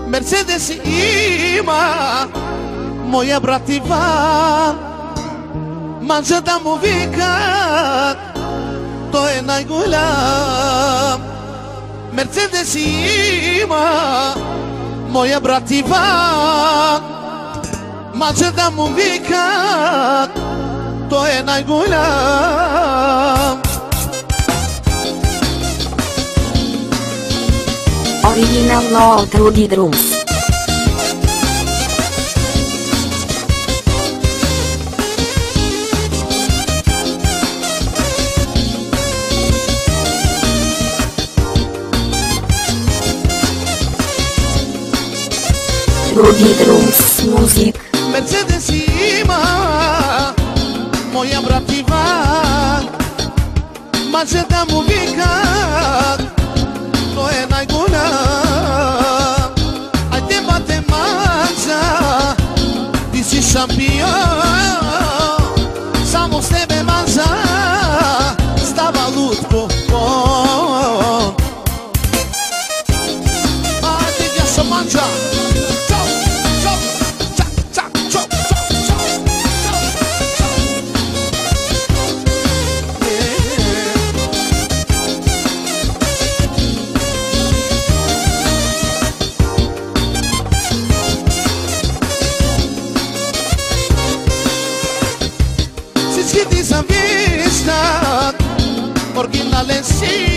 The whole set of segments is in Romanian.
Mercedes ima moja brativa Mađa da mu vikat, to je najgulja. Mercedes ima moja brativa Mađa da mu vikat, to je najgulja. Original od Rudy Drums. Rudy Drums Music. Mercedes ima moja brativa Mađa da mu vikat, to je najgulja. Ajde bate Mađa, ti si šampion, samo s tebe Mađa stava lutko on. Ajde ja sam Mađa. Ti sam vještak, originalen si,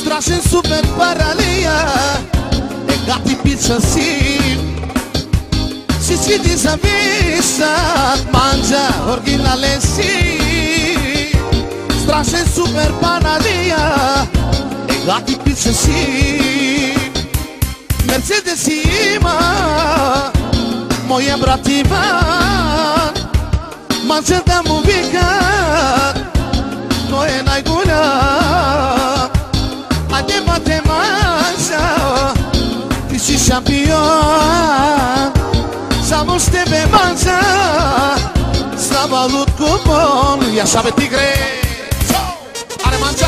strašen super paralija, e gati pića si. Ti sam vještak, Mađa, originalen si, strašen super paralija, e gati pića si. Mercedes ima moja brativa Mađa da mu vikat, to je najgulja. Ajde bate Mađa, ti si šampion, samo s tebe Mađa stava lutko bon. Ja šabe tigre, ale Mađa,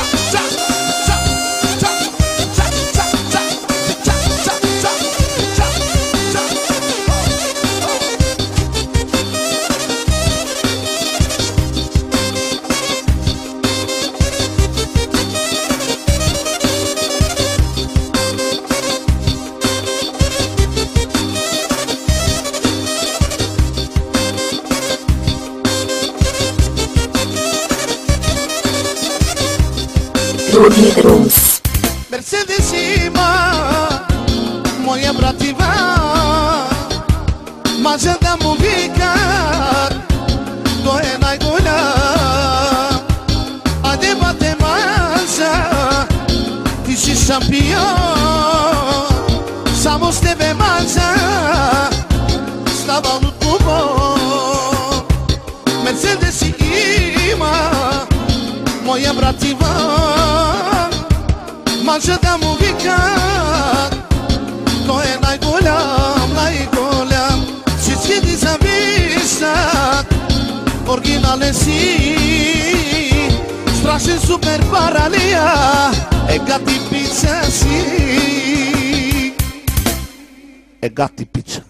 Rudy Drums. Mercedes ima moja brativa Mađa da mu vikat, to je najgulja. Ajde bate Mađa, ti si šampion, samo s tebe Mađa stava lutko bon. Mercedes ima moja brativa Mađa da mu vikat, to je najgulja, najgulja. Ti sam vještak, originalen si, strašen super paralija, e gati pića si, e gati pića.